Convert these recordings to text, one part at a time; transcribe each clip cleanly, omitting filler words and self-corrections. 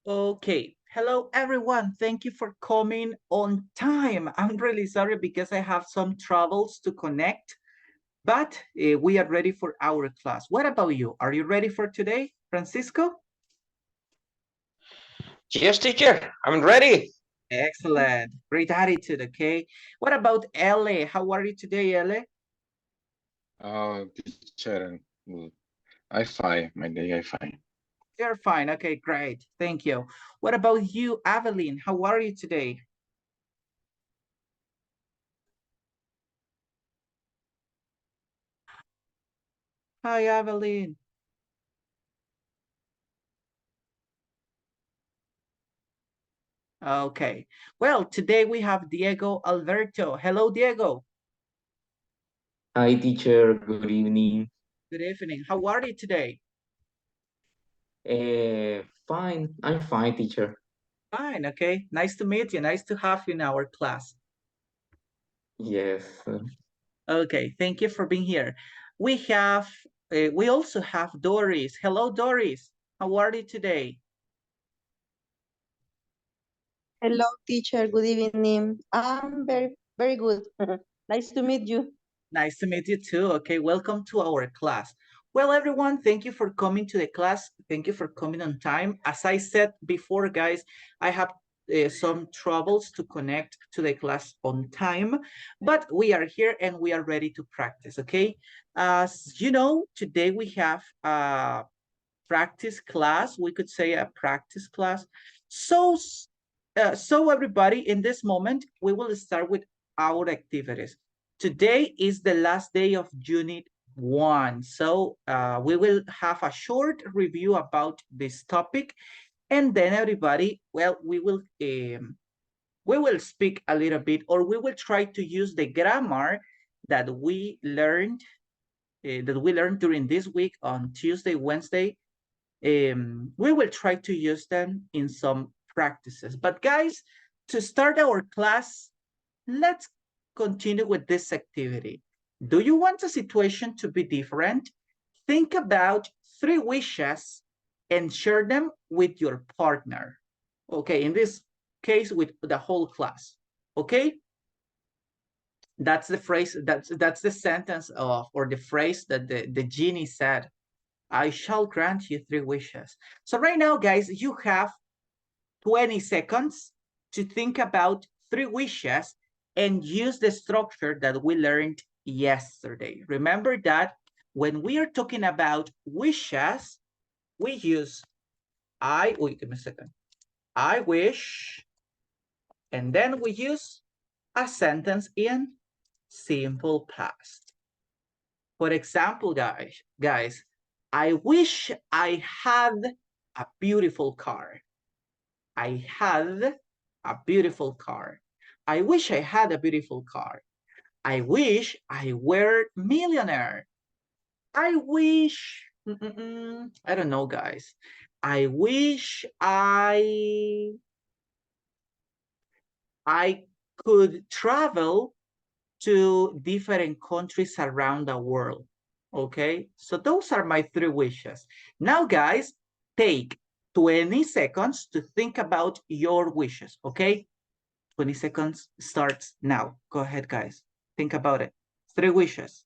Okay. Hello, everyone. Thank you for coming on time. I'm really sorry because I have some troubles to connect, but we are ready for our class. What about you? Are you ready for today, Francisco? Yes, teacher, I'm ready. Excellent. Great attitude, okay? What about Ele? How are you today, Ele? Teacher, I fine. My day, I fine. You're fine. Okay, great. Thank you. What about you, Evelyn? How are you today? Hi, Evelyn. Okay. Well, today we have Diego Alberto. Hello, Diego. Hi, teacher. Good evening. Good evening. How are you today? Fine. I'm fine, teacher. Fine. Okay. Nice to meet you. Nice to have you in our class. Yes. Okay. Thank you for being here. We also have Doris. Hello, Doris. How are you today? Hello, teacher. Good evening. I'm very good. Nice to meet you. Nice to meet you too. Okay, welcome to our class. Well, everyone, thank you for coming to the class. Thank you for coming on time. As I said before, guys, I have some troubles to connect to the class on time, but we are here and we are ready to practice, okay? As you know, today we have a practice class. We could say a practice class. So everybody, in this moment, we will start with our activities. Today is the last day of Unit 1. So we will have a short review about this topic. And then everybody, well, we will speak a little bit, or we will try to use the grammar that we learned during this week on Tuesday, Wednesday. We will try to use them in some practices. But guys, to start our class, let's continue with this activity. Do you want a situation to be different? Think about 3 wishes and share them with your partner. Okay, in this case, with the whole class. Okay? That's the phrase, that's the sentence of, or the phrase that the genie said. I shall grant you 3 wishes. So right now, guys, you have 20 seconds to think about 3 wishes and use the structure that we learned yesterday. Remember that when we are talking about wishes, we use give me a second. I wish, and then we use a sentence in simple past. For example, guys, I wish I had a beautiful car. I had a beautiful car. I wish I had a beautiful car. I wish I were millionaire. I wish, I don't know, guys. I wish I could travel to different countries around the world. Okay, so those are my 3 wishes. Now, guys, take 20 seconds to think about your wishes. Okay, 20 seconds starts now. Go ahead, guys. Think about it. 3 wishes.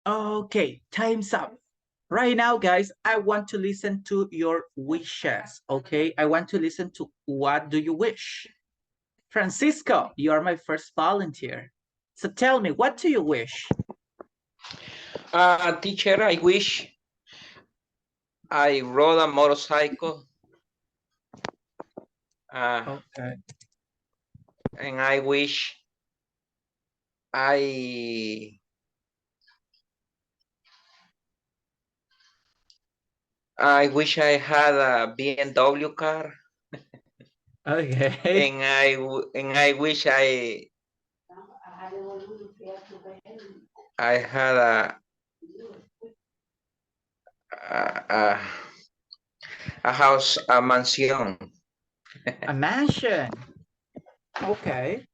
Okay, time's up. Right now, guys, I want to listen to your wishes. Okay, I want to listen to what do you wish. Francisco, you are my first volunteer. So tell me, what do you wish? Teacher, I wish I rode a motorcycle. Okay. And I wish I I wish I had a BMW car, Okay. and I wish I had a, a house, a mansion. A mansion. Okay.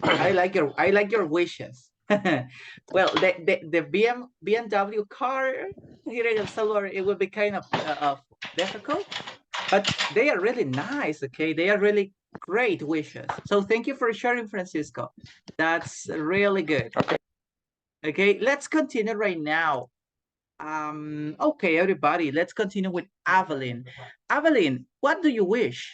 I like your wishes. Well, the BMW car here in El Salvador, it will be kind of difficult, but they are really nice. Okay, they are really great wishes. So thank you for sharing, Francisco. That's really good. Okay. Okay, let's continue right now. Okay, everybody, let's continue with Evelyn. Evelyn, what do you wish?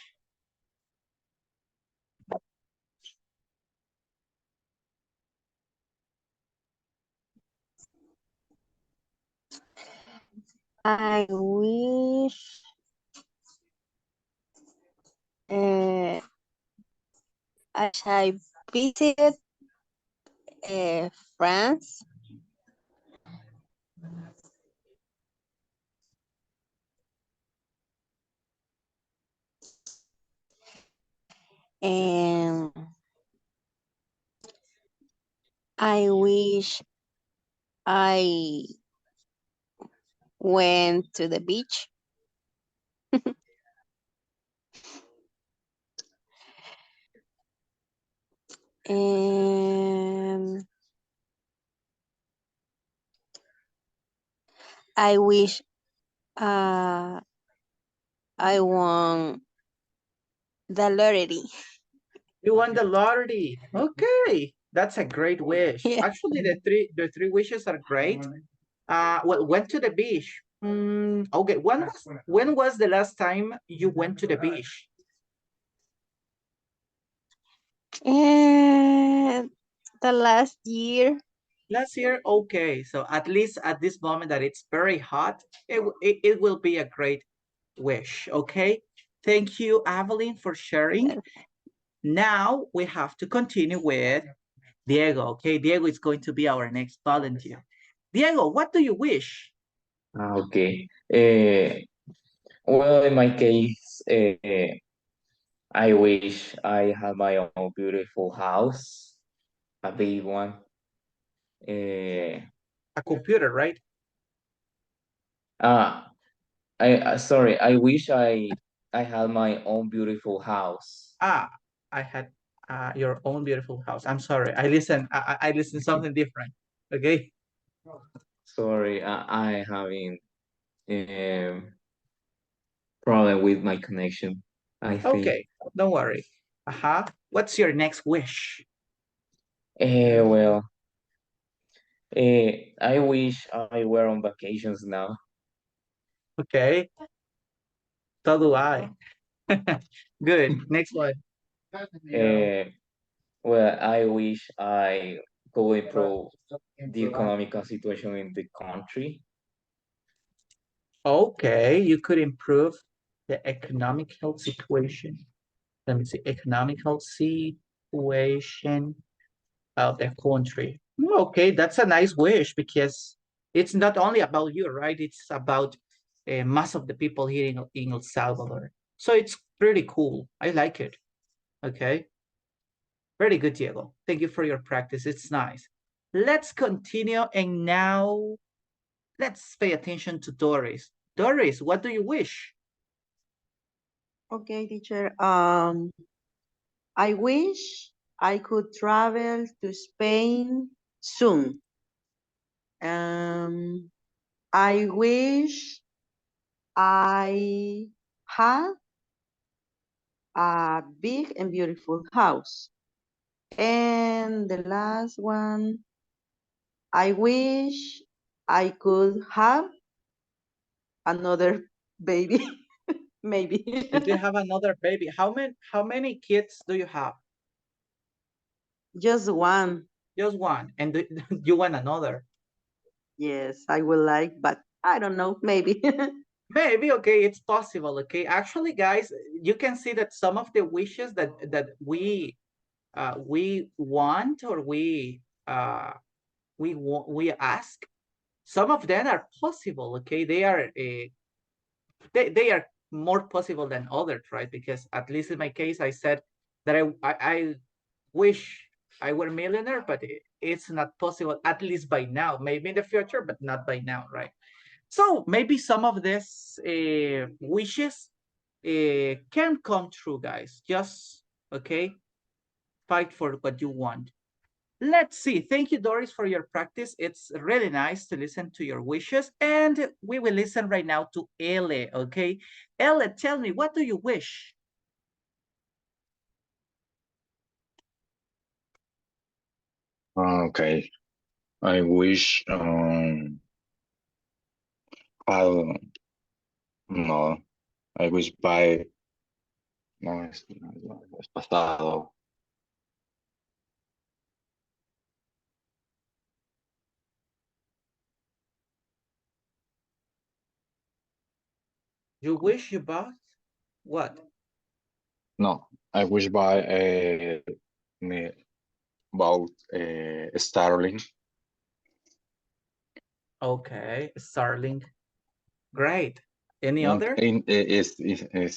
I wish I visited France and I wish I went to the beach and I wish I won the lottery. You won the lottery. Okay, that's a great wish. Yeah. Actually, the three wishes are great. Well, went to the beach. Okay, when was the last time you went to the beach? And the last year, Last year. Okay, so at least at this moment that it's very hot, it will be a great wish. Okay, thank you, Evelyn, for sharing. Now we have to continue with Diego. Okay, Diego is going to be our next volunteer. Diego, what do you wish? Okay. Well, in my case, I wish I had my own beautiful house, a big one. Uh, A computer, right? uh, sorry, I wish I had my own beautiful house. Ah, I had your own beautiful house. I'm sorry. I listened something different. Okay. Sorry, I having um problem with my connection, I think. Okay. Don't worry. What's your next wish? Well, I wish I were on vacations now. Okay. So do I. Good. Next one. Uh, well, I wish I could improve the economical situation in the country. Okay. You could improve the economic health situation. Let me see. Economic health situation of the country. Okay, that's a nice wish because it's not only about you, right? It's about most of the people here in El Salvador. So it's pretty cool. I like it. Okay. Very good, Diego. Thank you for your practice. It's nice. Let's continue. And now let's pay attention to Doris. Doris, what do you wish? okay, teacher. I wish I could travel to Spain soon. I wish I had a big and beautiful house. And the last one, I wish I could have another baby, maybe. If you have another baby, how many kids do you have? Just one. Just one. And you want another? Yes, I would like, but I don't know, maybe. Maybe, okay, it's possible, okay. Actually, guys, you can see that some of the wishes that we want, or we ask, some of them are possible, okay. They are they are more possible than others, right? Because at least in my case, I said that I wish I were a millionaire, but it's not possible, at least by now. Maybe in the future, but not by now, right? So maybe some of these wishes can come true, guys. Just, okay, fight for what you want. Let's see. Thank you, Doris, for your practice. It's really nice to listen to your wishes. And we will listen right now to Elle, okay? Elle, tell me, what do you wish? Okay. I wish I'll no. I wish by no es pasado. You wish you bought what? No, I wish by me about Starlink. Okay, Starlink. Great. Any other? Is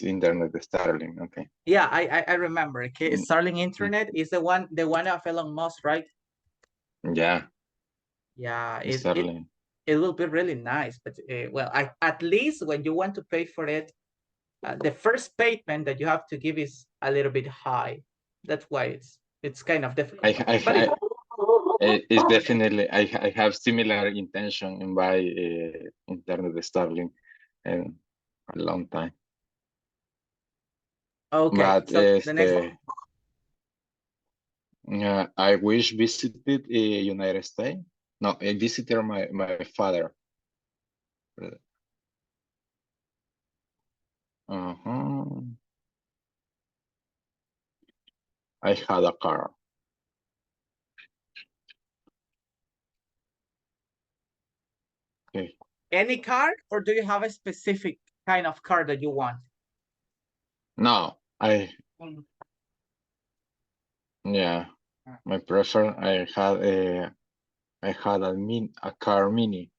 internet Starlink. Okay. Yeah, I remember. Okay, Starlink Internet is the one of Elon Musk, right? Yeah, Yeah, Starlink. it will be really nice. But well, at least when you want to pay for it, the first payment that you have to give is a little bit high. That's why it's kind of difficult. It's definitely I have similar intention in buy internet Starlink in a long time. Okay, But so the next one. I wish visited United States. No, I visited my father. I had a car. Okay. Any car, or do you have a specific kind of car that you want? No, yeah, my prefer. I had a car mini.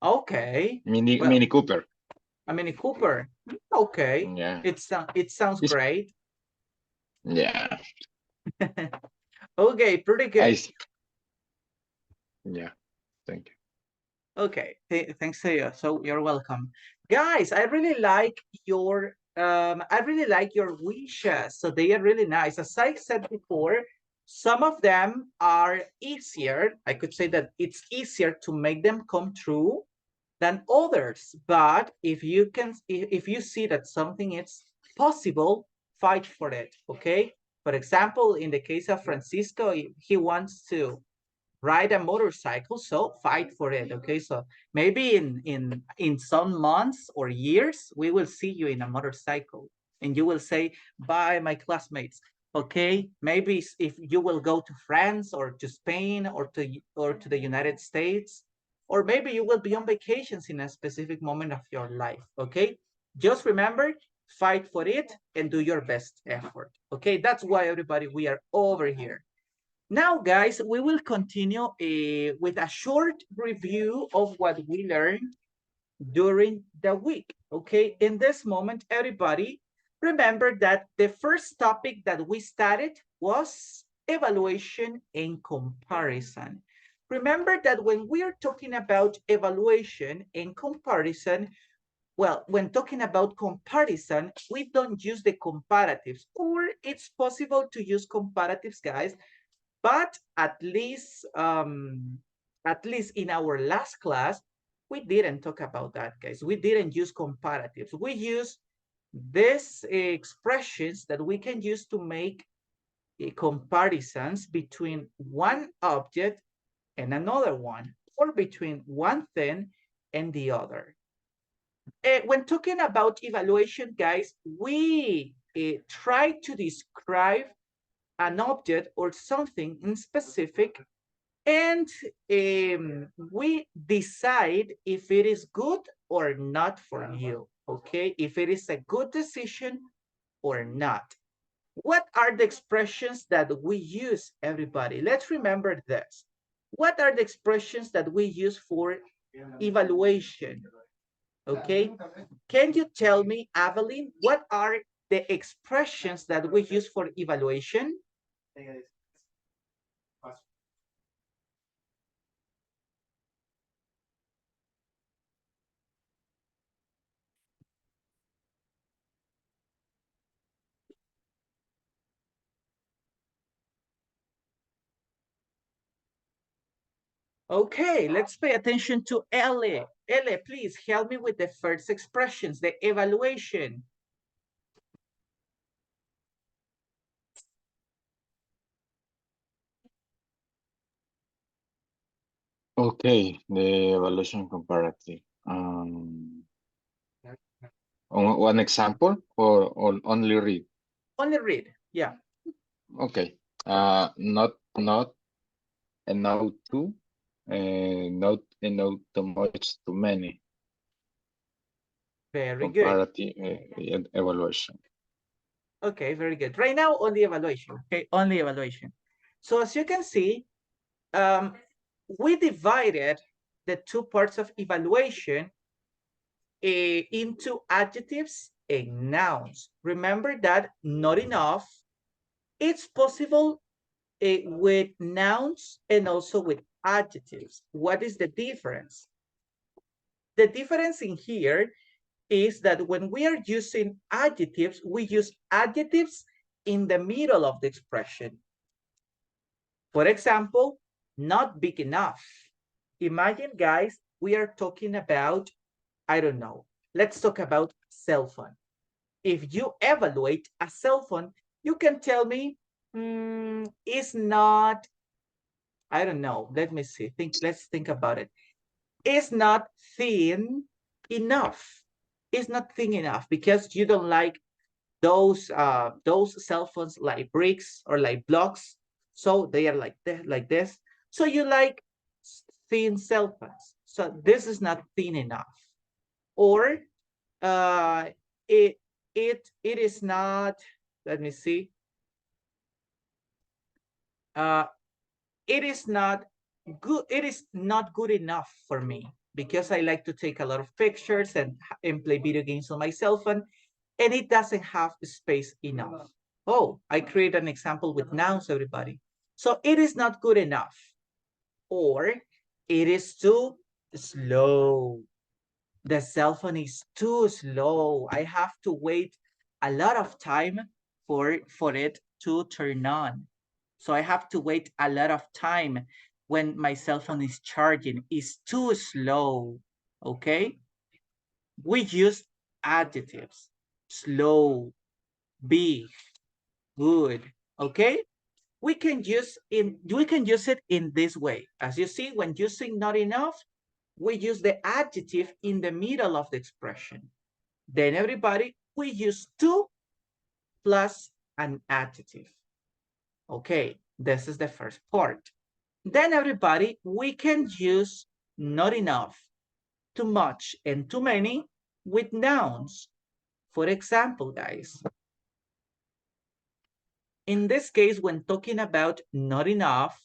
Okay. Mini Cooper. A Mini Cooper. Okay. Yeah. It sounds great. Yeah. Okay, pretty good. Yeah, thank you. Okay, thanks to you. So you're welcome. Guys, I really like your wishes. So they are really nice. As I said before, some of them are easier. I could say that it's easier to make them come true than others. But if you see that something is possible, fight for it. Okay. For example, in the case of Francisco, he wants to ride a motorcycle, so fight for it. Okay, so maybe in some months or years we will see you in a motorcycle and you will say, bye my classmates. Okay, maybe if you will go to France or to Spain or to the United States, or maybe you will be on vacations in a specific moment of your life. Okay, just remember, fight for it and do your best effort. Okay, that's why everybody, we are over here. Now, guys, we will continue with a short review of what we learned during the week. Okay, in this moment, everybody, remember that the first topic that we started was evaluation and comparison. Remember that when we are talking about evaluation and comparison, well, when talking about comparison, we don't use the comparatives, or it's possible to use comparatives, guys, but at least in our last class, we didn't talk about that, guys. We didn't use comparatives. We use these expressions that we can use to make comparisons between one object and another one, or between one thing and the other. When talking about evaluation, guys, we try to describe an object or something in specific, and we decide if it is good or not for you, okay? If it is a good decision or not. What are the expressions that we use, everybody? Let's remember this. What are the expressions that we use for evaluation? Okay. Can you tell me, Evelyn, what are the expressions that we use for evaluation? Okay, let's pay attention to Ellie. Ellie, please help me with the first expressions, the evaluation. Okay, the evaluation comparative. One example or only read? Only read, yeah. Okay. Not a no to, not a no too much, too many. Very good. Comparative evaluation. Okay, very good. Right now, only evaluation, okay? Only evaluation. So as you can see, we divided the two parts of evaluation into adjectives and nouns. Remember that not enough, it's possible with nouns and also with adjectives. What is the difference? The difference in here is that when we are using adjectives, we use adjectives in the middle of the expression. For example, not big enough. Imagine, guys, we are talking about, I don't know, let's talk about cell phone. If you evaluate a cell phone, you can tell me, it's not, I don't know, let me see, let's think about it. It's not thin enough. It's not thin enough because you don't like those cell phones like bricks or like blocks. So they are like this. So you like thin cell phones. So this is not thin enough. Or it is not, let me see. It is not good. It is not good enough for me because I like to take a lot of pictures and play video games on my cell phone, and it doesn't have space enough. Oh, I create an example with nouns, everybody. So it is not good enough, or it is too slow. The cell phone is too slow. I have to wait a lot of time for it to turn on. So I have to wait a lot of time when my cell phone is charging. It's too slow, okay? We use adjectives, slow, big, good, okay? We can use it in this way. As you see, when using not enough, we use the adjective in the middle of the expression. Then everybody, we use to plus an adjective. Okay, this is the first part. Then everybody, we can use not enough, too much, and too many with nouns. For example, guys, in this case, when talking about not enough,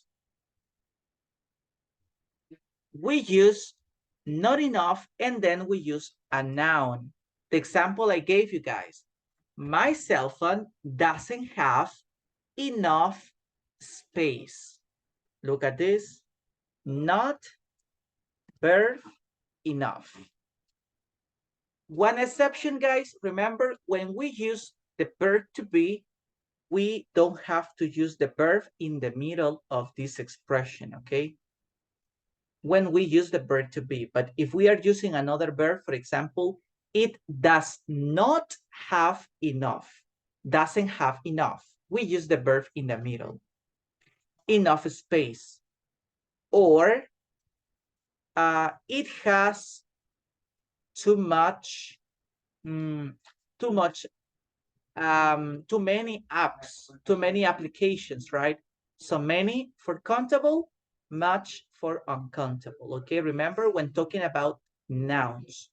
we use not enough and then we use a noun. The example I gave you guys, my cell phone doesn't have enough space. Look at this, not verb enough. One exception, guys, remember when we use the verb to be, we don't have to use the verb in the middle of this expression, okay? When we use the verb to be, but if we are using another verb, for example, it does not have enough, doesn't have enough, we use the verb in the middle. Enough space, or it has too much, too many apps, too many applications, right? So many for countable, much for uncountable, okay? Remember when talking about nouns.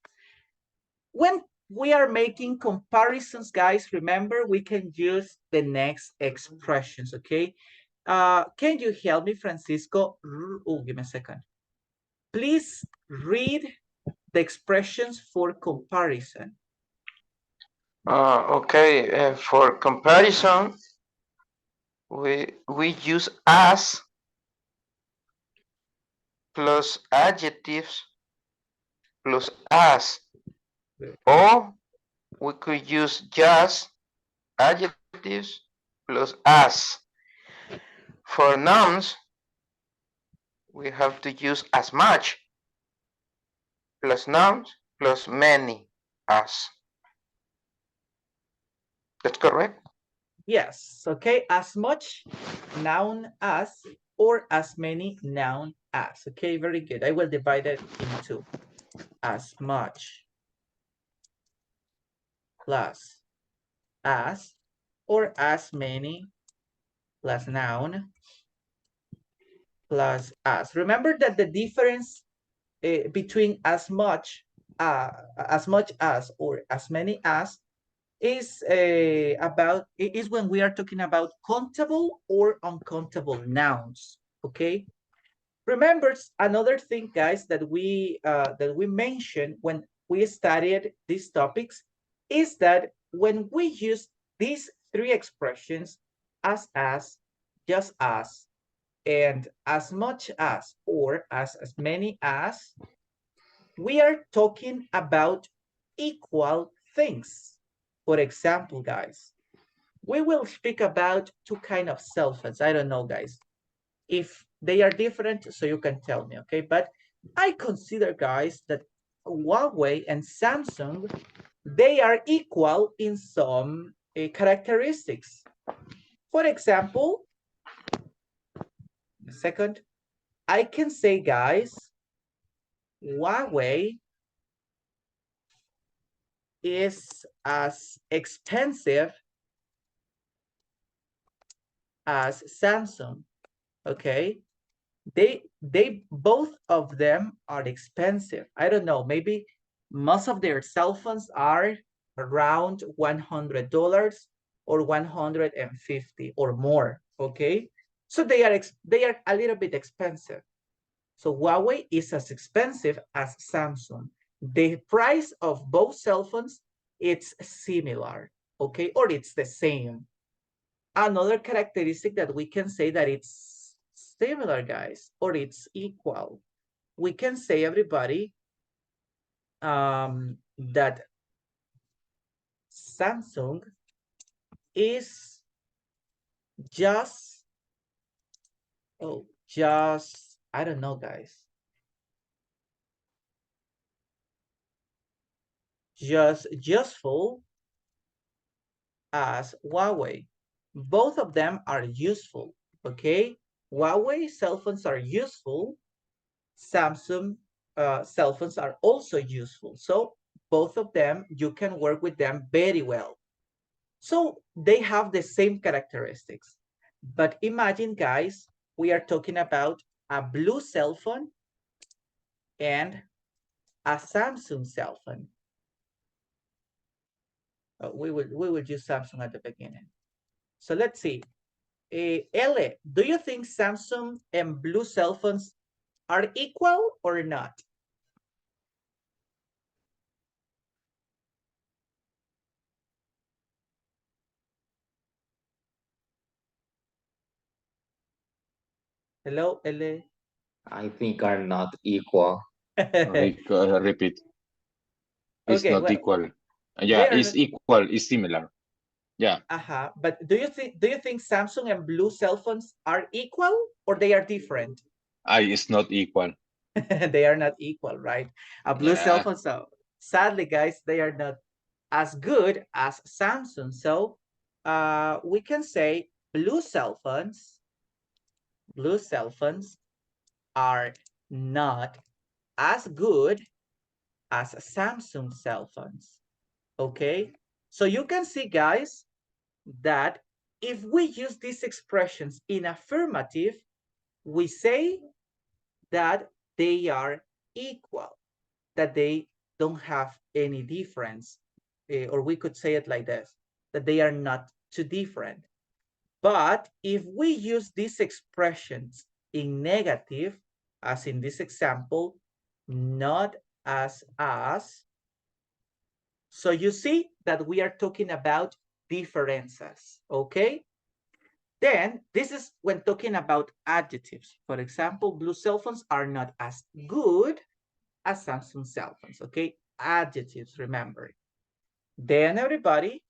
When we are making comparisons, guys, remember we can use the next expressions, okay? Can you help me, Francisco? Oh, give me a second. Please read the expressions for comparison. Okay, for comparison, we use as plus adjectives plus as, or we could use just adjectives plus as. For nouns, we have to use as much plus nouns plus many as. That's correct? Yes, okay, as much noun as or as many noun as. Okay, very good. I will divide it into as much plus as or as many plus noun plus as. Remember that the difference between as much as or as many as is when we are talking about countable or uncountable nouns. Okay. Remember another thing, guys, that we mentioned when we studied these topics is that when we use these three expressions, as, just as, and as much as, or as many as, we are talking about equal things. For example, guys, we will speak about two kind of cell phones. I don't know, guys, if they are different, so you can tell me, okay? But I consider, guys, that Huawei and Samsung, they are equal in some characteristics. For example, a second, I can say, guys, Huawei is as expensive as Samsung, okay? They both of them are expensive. I don't know, maybe most of their cell phones are around $100 or 150 or more, okay? So they are a little bit expensive. So Huawei is as expensive as Samsung. The price of both cell phones, it's similar, okay? Or it's the same. Another characteristic that we can say that it's similar, guys, or it's equal. We can say, everybody, that Samsung is just, I don't know, guys. Just useful as Huawei. Both of them are useful, okay? Huawei cell phones are useful. Samsung cell phones are also useful. So both of them, you can work with them very well. So they have the same characteristics. But imagine, guys, we are talking about a blue cell phone and a Samsung cell phone. We will use Samsung at the beginning. So let's see. Ele, do you think Samsung and blue cell phones are equal or not? Hello, Ele. I think are not equal. Repeat. It's Okay, not well, equal. they Yeah, are it's equal. It's similar. Yeah. But do you think Samsung and blue cell phones are equal or they are different? It's not equal. They are not equal, right? A blue cell Yeah. phone. So sadly, guys, they are not as good as Samsung. So we can say blue cell phones are not as good as Samsung cell phones. Okay, so you can see, guys, that if we use these expressions in affirmative, we say that they are equal, that they don't have any difference, or we could say it like this, that they are not too different. But if we use these expressions in negative, as in this example, not as. So you see that we are talking about differences, okay? Then this is when talking about adjectives. For example, blue cell phones are not as good as Samsung cell phones, okay? Adjectives, remember. Then everybody,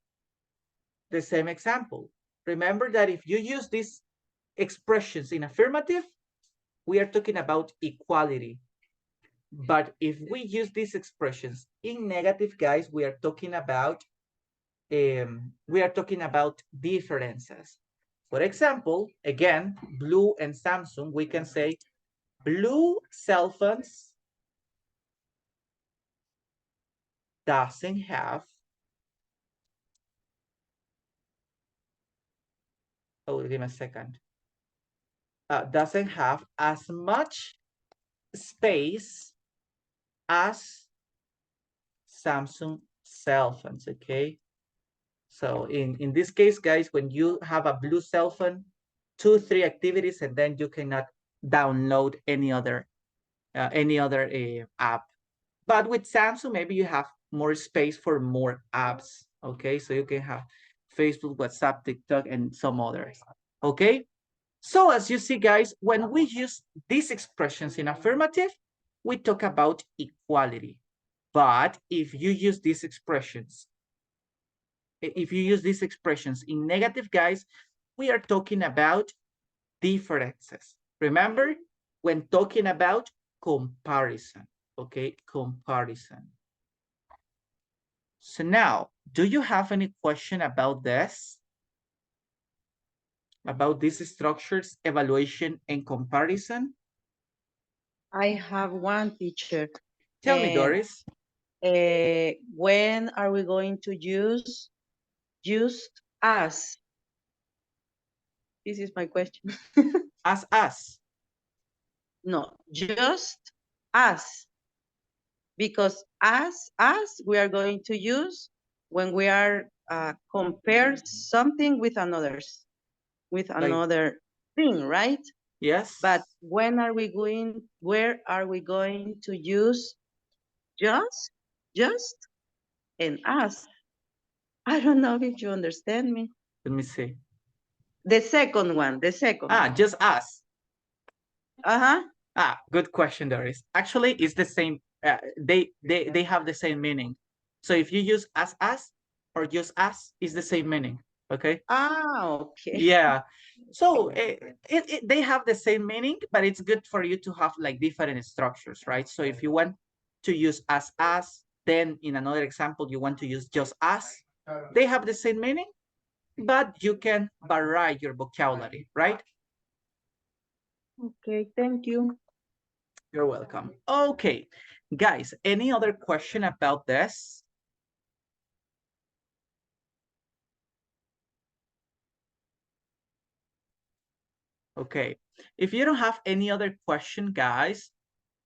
the same example. Remember that if you use these expressions in affirmative, we are talking about equality. But if we use these expressions in negative, guys, we are talking about differences. For example, again, blue and Samsung, we can say blue cell phones doesn't have, oh, give me a second, doesn't have as much space as Samsung cell phones, okay? So in this case, guys, when you have a blue cell phone, 2-3 activities, and then you cannot download any other app. But with Samsung, maybe you have more space for more apps, okay? So you can have Facebook, WhatsApp, TikTok, and some others, okay? So as you see, guys, when we use these expressions in affirmative, we talk about equality. But if you use these expressions in negative, guys, we are talking about differences. Remember, when talking about comparison, okay? Comparison. So now, do you have any question about this? About these structures, evaluation and comparison? I have one, teacher. Tell me, Doris. When are we going to use just as? This is my question. As us. No, just as. Because as we are going to use when we are compare something with another's, with another thing, right? Yes. But where are we going to use just, and as? I don't know if you understand me. Let me see. The second one. Just as. Uh-huh. Good question, Doris. Actually, it's the same. They have the same meaning. So if you use as or just as, it's the same meaning. Okay. Okay. Yeah. So they have the same meaning, but it's good for you to have like different structures, right? So if you want to use as, then in another example, you want to use just as, they have the same meaning, but you can vary your vocabulary, right? Okay, thank you. You're welcome. Okay, guys, any other question about this? Okay, if you don't have any other question, guys,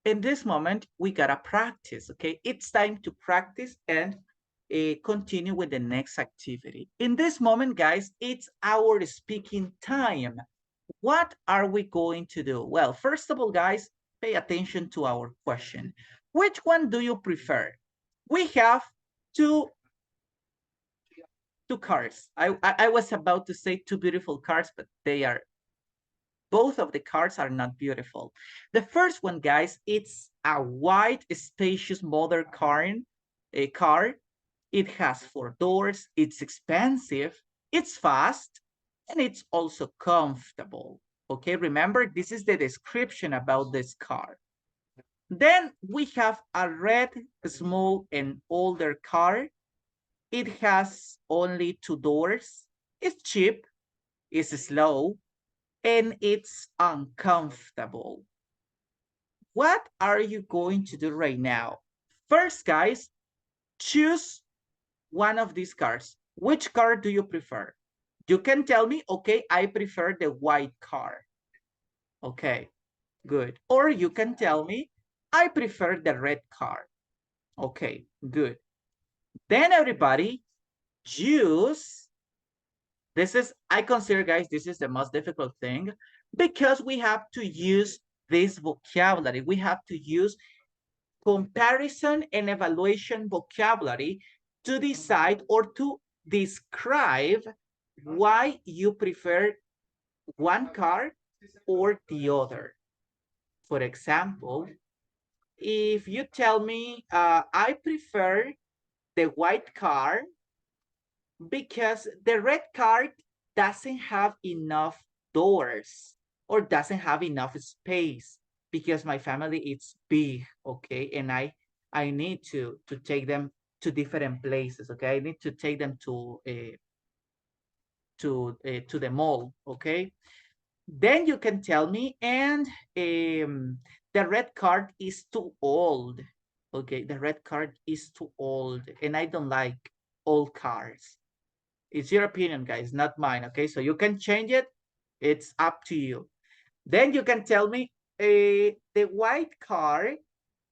in this moment, we gotta practice, okay? It's time to practice and continue with the next activity. In this moment, guys, it's our speaking time. What are we going to do? Well, first of all, guys, pay attention to our question. Which one do you prefer? We have two cars. I was about to say two beautiful cars, but both of the cars are not beautiful. The first one, guys, it's a white, spacious modern car. It has 4 doors. It's expensive. It's fast, and it's also comfortable. Okay, remember, this is the description about this car. Then we have a red, small, and older car. It has only 2 doors. It's cheap. It's slow. And it's uncomfortable. What are you going to do right now? First, guys, choose one of these cars. Which car do you prefer? You can tell me, okay, I prefer the white car. Okay, good. Or you can tell me, I prefer the red car. Okay, good. Then everybody, choose. I consider, guys, this is the most difficult thing because we have to use this vocabulary. We have to use comparison and evaluation vocabulary to decide or to describe why you prefer one car or the other. For example, if you tell me, I prefer the white car because the red car doesn't have enough doors or doesn't have enough space because my family is big, okay, and I need to take them to different places, okay. I need to take them to the mall, okay. Then you can tell me, and the red card is too old, okay. The red card is too old, and I don't like old cars. It's your opinion, guys, not mine, okay? So you can change it. It's up to you. Then you can tell me the white car,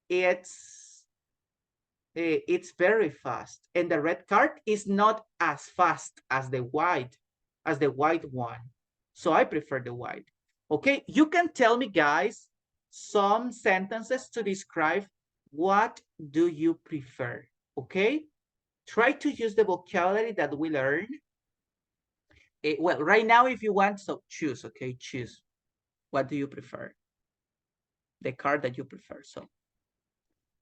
it's very fast, and the red card is not as fast as the white one. So I prefer the white. Okay, you can tell me, guys, some sentences to describe what do you prefer, okay? Try to use the vocabulary that we learned. Well, right now, if you want, so choose, okay? Choose. What do you prefer? The card that you prefer. So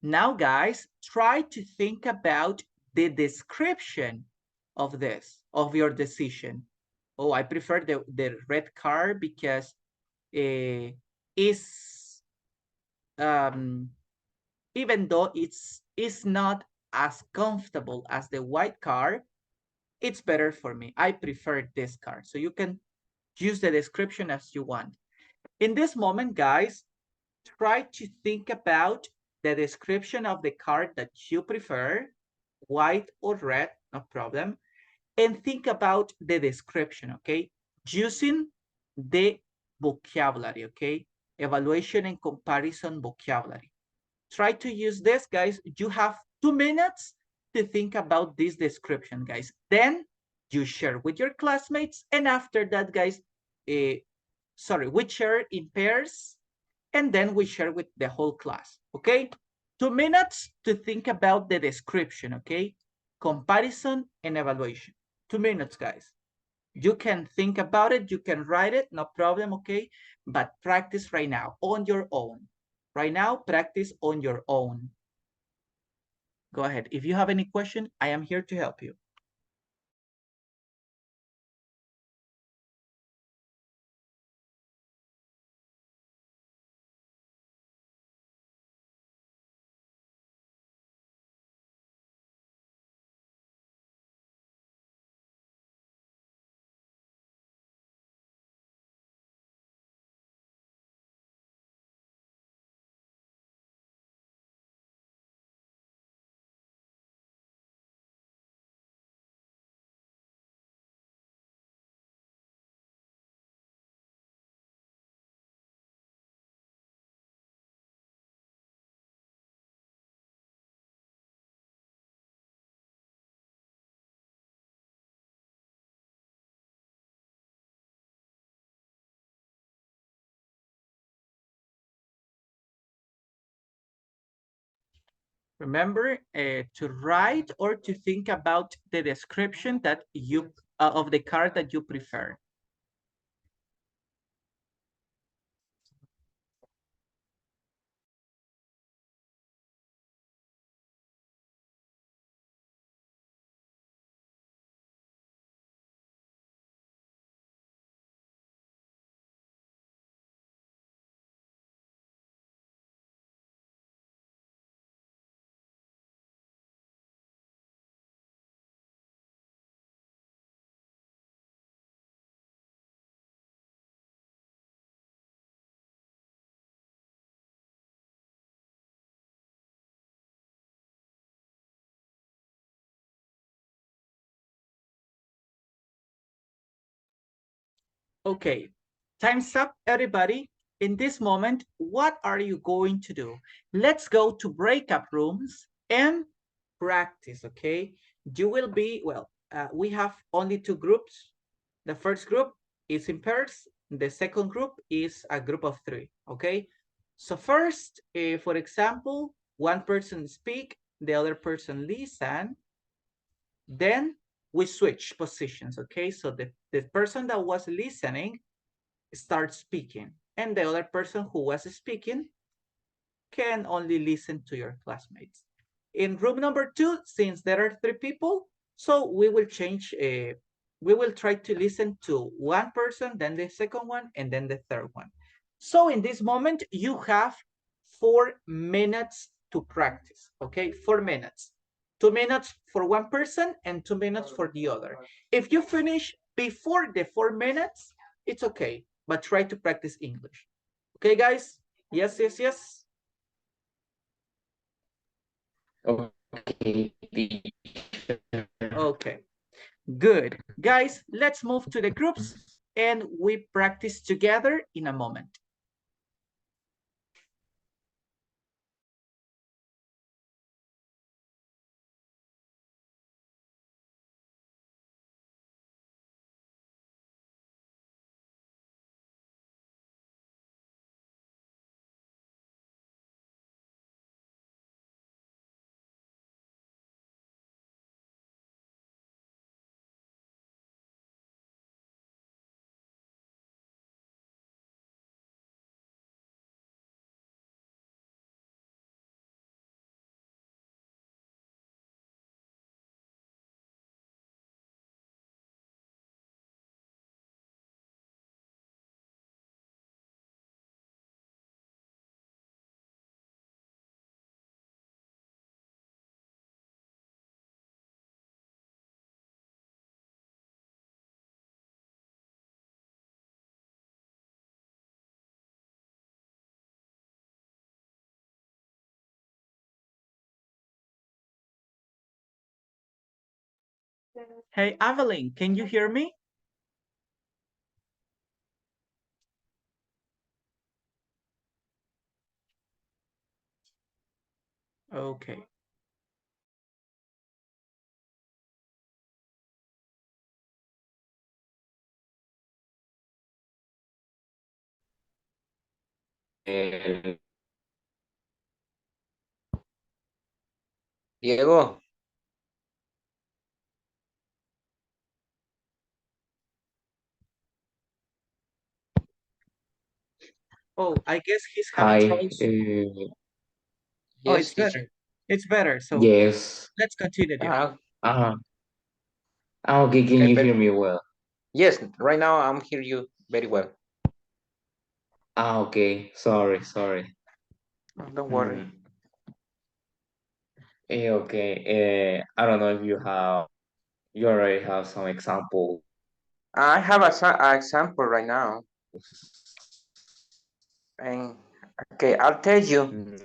now, guys, try to think about the description of this, of your decision. Oh, I prefer the red card because it's, even though it's not as comfortable as the white card, it's better for me. I prefer this card. So you can use the description as you want. In this moment, guys, try to think about the description of the card that you prefer, white or red, no problem. And think about the description, okay? Using the vocabulary, okay? Evaluation and comparison vocabulary. Try to use this, guys. You have 2 minutes to think about this description, guys. Then you share with your classmates. And after that, guys, we share in pairs. And then we share with the whole class, okay? 2 minutes to think about the description, okay? Comparison and evaluation. 2 minutes, guys. You can think about it. You can write it, no problem, okay? But practice right now on your own. Right now, practice on your own. Go ahead. If you have any question, I am here to help you. Remember to write or to think about the description that you of the card that you prefer. Okay, time's up, everybody. In this moment, what are you going to do? Let's go to breakout rooms and practice, okay? You will be, well, we have only 2 groups. The first group is in pairs. The second group is a group of 3, okay? So first, for example, one person speak, the other person listen, then we switch positions, okay? So the person that was listening starts speaking, and the other person who was speaking can only listen to your classmates. In room number 2, since there are 3 people, so we will change, we will try to listen to one person, then the second one, and then the third one. So in this moment, you have 4 minutes to practice, okay? 4 minutes. 2 minutes for one person and 2 minutes for the other. If you finish before the 4 minutes, it's okay, but try to practice English. Okay, guys? Yes, yes, yes. Okay. Okay, good. Guys, let's move to the groups and we practice together in a moment. Hey, Evelyn, can you hear me? Okay. Diego, Oh, I guess he's having Hi. troubles. Oh, yes, it's better. teacher. It's better. So Yes. let's continue, Diego. Uh, okay, can Okay, you hear me well? yes, right now I'm hear you very well. Okay. Sorry. Don't worry. Okay. I don't know if you already have some example. I have a example right now, and okay, I'll tell you.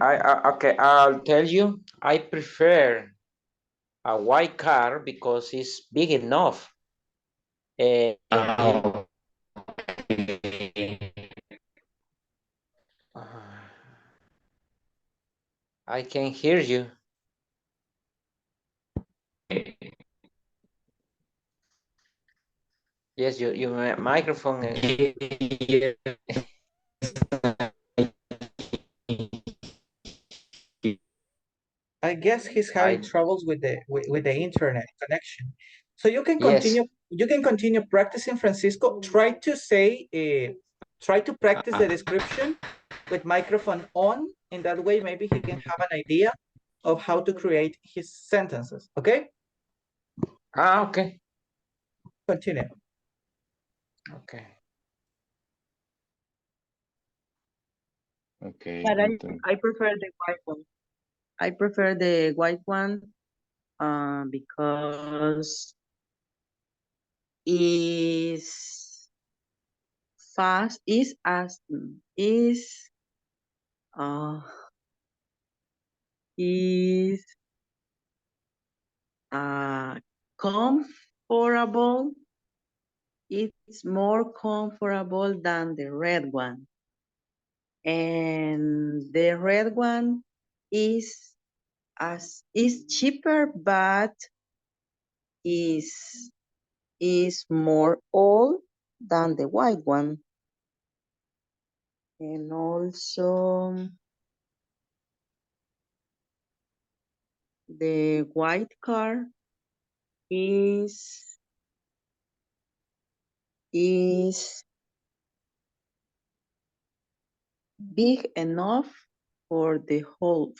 Okay, I'll tell you. I prefer a white car because it's big enough. And Okay. I can hear you. Yes, your microphone. I guess he's having troubles with the internet connection. So you can Yes. continue practicing, Francisco. Try to practice the description with microphone on. In that way, maybe he can have an idea of how to create his sentences. Okay? Okay. Continue. Okay. Okay. But I prefer the white one. I prefer the white one because is fast uh is comfortable. It's more comfortable than the red one. And the red one is cheaper, but is more old than the white one. And also the white car is big enough for the whole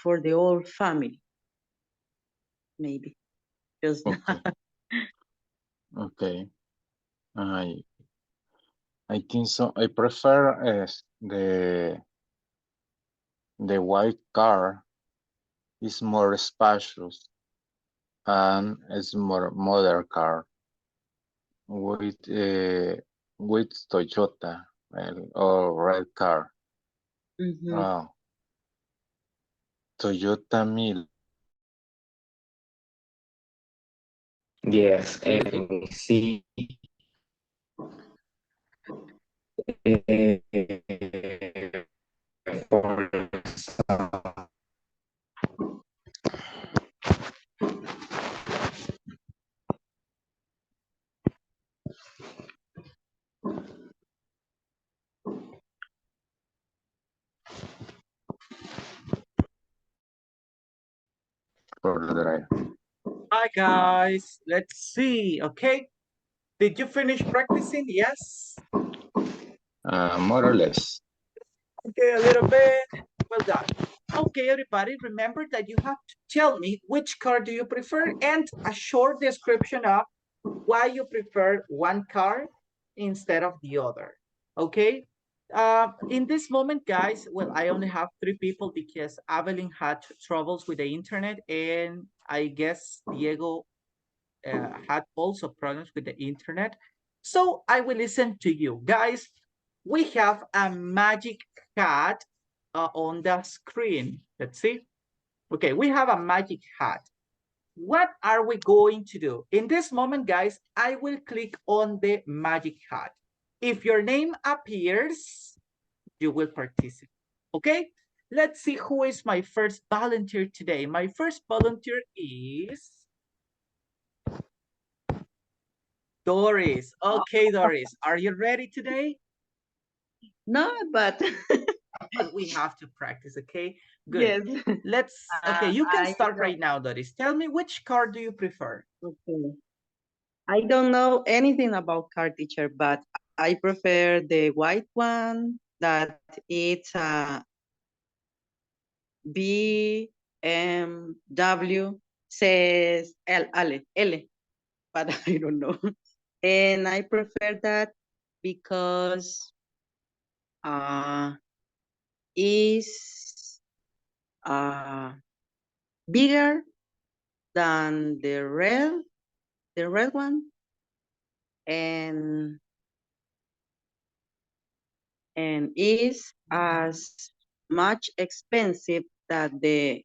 family, maybe. Just Okay. Okay. I think so. I prefer the white car is more spacious and is more modern car with Toyota or red car. Mhm. Toyota Mil. Yes, and see, for some, For the drive. Hi guys, let's see. Okay, did you finish practicing? Yes. More or less. Okay, a little bit. Well done. Okay, everybody, remember that you have to tell me which car do you prefer and a short description of why you prefer one car instead of the other. Okay. In this moment, guys, well, I only have 3 people because Evelyn had troubles with the internet, and I guess Diego had also problems with the internet. So I will listen to you. Guys, we have a magic hat on the screen. Let's see. Okay, we have a magic hat. What are we going to do? In this moment, guys, I will click on the magic hat. If your name appears, you will participate. Okay, let's see who is my first volunteer today. My first volunteer is Doris. Okay, Doris, are you ready today? No, but But we have to practice, okay? Good. yes. Okay, you can I start don't, right now, Doris. Tell me, which car do you prefer? okay. I don't know anything about car, teacher, but I prefer the white one that it's a BMW says L, but I don't know. And I prefer that because is uh bigger than the red one, and is as much expensive that the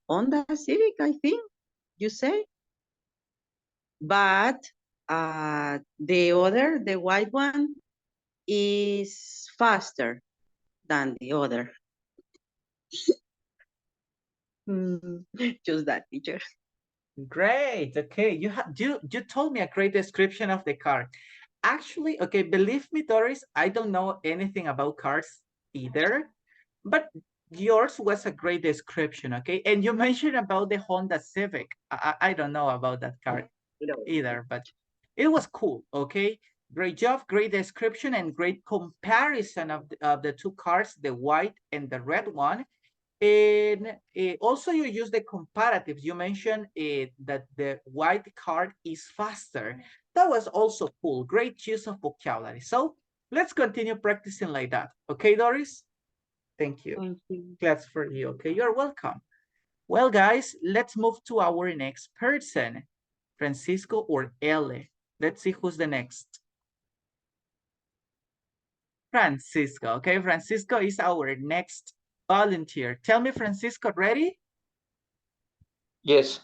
Honda Civic, I think you say. But the white one, is faster than the other. Just that, teacher. Great. Okay, you told me a great description of the car. Actually, okay, believe me, Doris, I don't know anything about cars either, but yours was a great description, okay? And you mentioned about the Honda Civic. I don't know about that car either, but it was cool, okay? Great job, great description, and great comparison of the two cars, the white and the red one. And also you use the comparatives. You mentioned that the white car is faster. That was also cool. Great use of vocabulary. So let's continue practicing like that. Okay, Doris? Thank you. Thank you. Claps for you. Okay, you're welcome. Well, guys, let's move to our next person, Francisco or Ele. Let's see who's the next. Francisco. Okay, Francisco is our next volunteer. Tell me, Francisco, ready? Yes.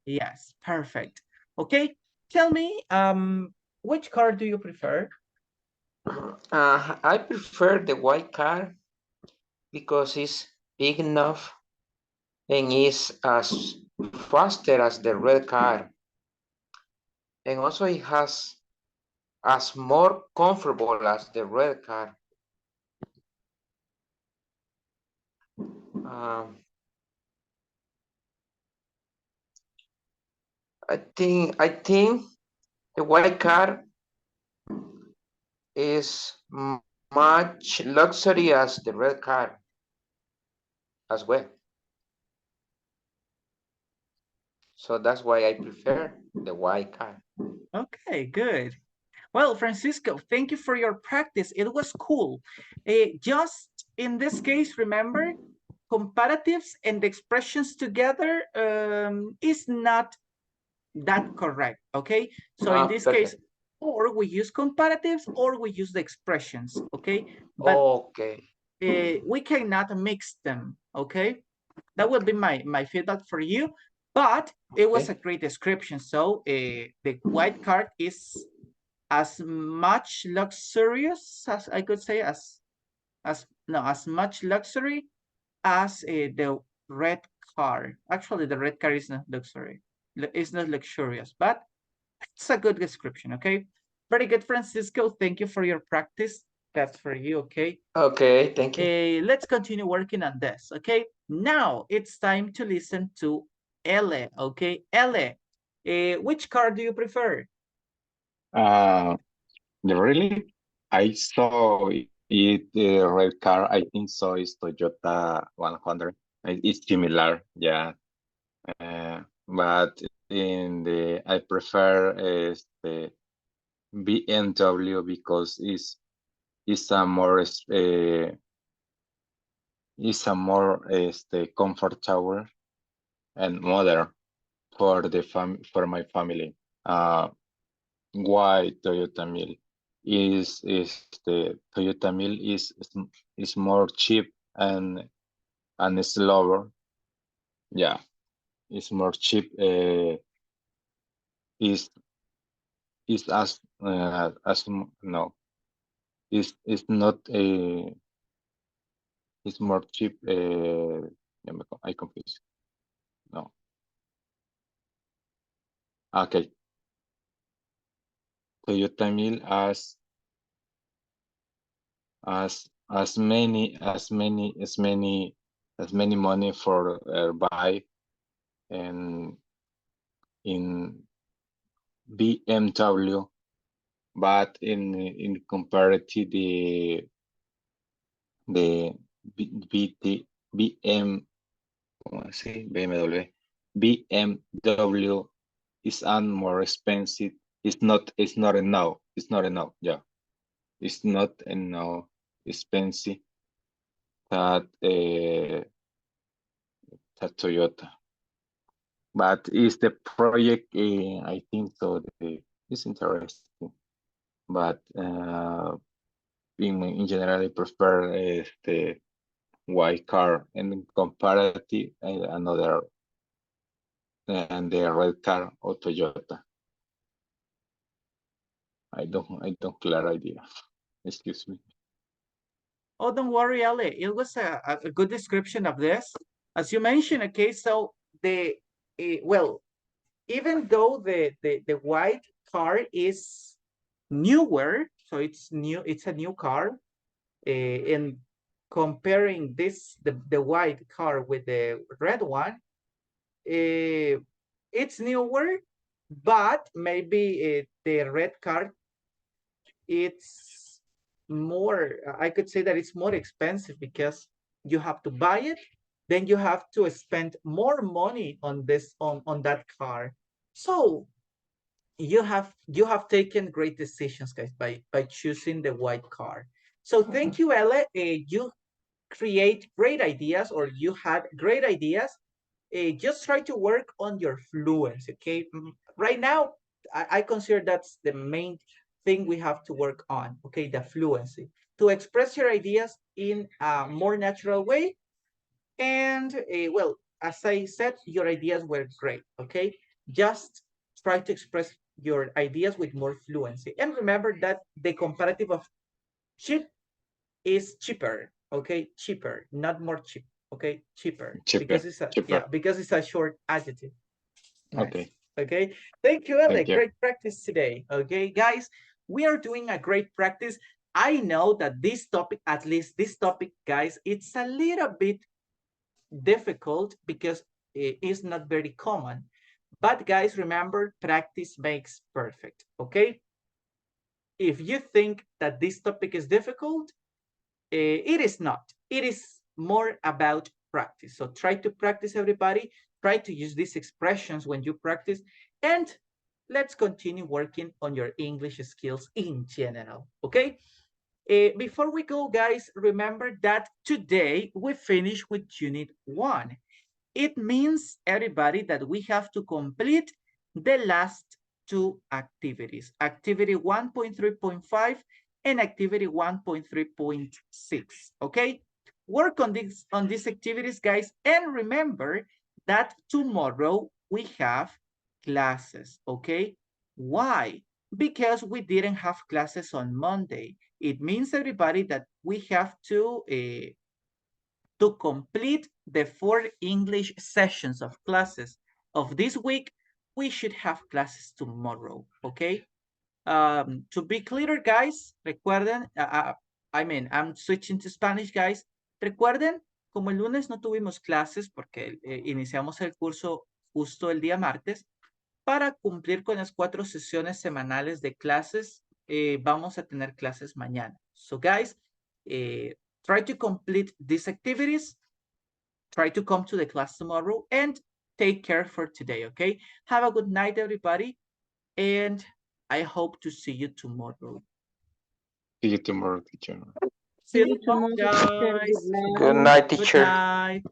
Yes, perfect. Okay, tell me, which car do you prefer? I prefer the white car because it's big enough and is as faster as the red car. And also it has as more comfortable as the red car. Um, I think the white car is much luxury as the red car as well. So that's why I prefer the white car. Okay, good. Well, Francisco, thank you for your practice. It was cool. Just in this case, remember, comparatives and expressions together is not that correct, okay? So in this case, Perfect. or we use comparatives or we use the expressions, okay? But Okay. we cannot mix them, okay? That would be my feedback for you, but it was a great description. So the white card is as much luxurious as I could say, as much luxury as the red car. Actually, the red car is not luxury. It's not luxurious, but it's a good description, okay? Very good, Francisco. Thank you for your practice. That's for you, okay? Okay, thank you. Let's continue working on this, okay? Now it's time to listen to Ele, okay? Ele, which car do you prefer? Really? I saw it, red car. I think so. Is Toyota 100. It's similar, yeah. But I prefer the BMW because it's a more comfortable and modern for for my family. Why Toyota Mill is the Toyota Mill is more cheap and slower. Yeah, it's more cheap. Is as no, is not a. It's more cheap. I confused. No. Okay. Toyota Mill as many money for buy and in BMW, but in comparative the ¿cómo así? BMW is more expensive. It's not enough. It's not enough. Yeah, it's not enough expensive that Toyota. But is the project? I think so. It's interesting. But in general, I prefer the white car and comparative another and the red car or Toyota. I don't clear idea. Excuse me. Oh, don't worry, Ale. It was a good description of this. As you mentioned, okay, so well, even though the white car is newer, so it's a new car, in comparing the white car with the red one, it's newer, but maybe the red car, it's more, I could say that it's more expensive because you have to buy it, then you have to spend more money on that car. So you have taken great decisions, guys, by choosing the white car. So thank you, Ella. You create great ideas, or you had great ideas. Just try to work on your fluency, okay? Right now, I consider that's the main thing we have to work on, okay? The fluency. To express your ideas in a more natural way. And, well, as I said, your ideas were great, okay? Just try to express your ideas with more fluency. And remember that the comparative of cheap is cheaper, okay? Cheaper, not more cheap, okay? Cheaper. Because it's because it's a short adjective. Nice. Okay. Okay. Thank you, Ale. Thank you. Great practice today. Okay, guys, we are doing a great practice. I know that this topic, at least this topic, guys, it's a little bit difficult because it is not very common. But guys, remember, practice makes perfect, okay? If you think that this topic is difficult, it is not. It is more about practice. So try to practice, everybody. Try to use these expressions when you practice. And let's continue working on your English skills in general, okay? Before we go, guys, remember that today we finish with Unit 1. It means, everybody, that we have to complete the last two activities, activity 1.3.5 and activity 1.3.6, okay? Work on these activities, guys, and remember that tomorrow we have classes, okay? Why? Because we didn't have classes on Monday. It means, everybody, that we have to complete the 4 English sessions of classes of this week. We should have classes tomorrow, okay? To be clear, guys, recuerden, I'm switching to Spanish, guys. Recuerden, como el lunes no tuvimos clases porque iniciamos el curso justo el día martes, para cumplir con las 4 sesiones semanales de clases, vamos a tener clases mañana. So, guys, try to complete these activities, try to come to the class tomorrow, and take care for today, okay? Have a good night, everybody, and I hope to see you tomorrow. See you tomorrow, teacher. See you tomorrow, guys. Good night, Good teacher. night.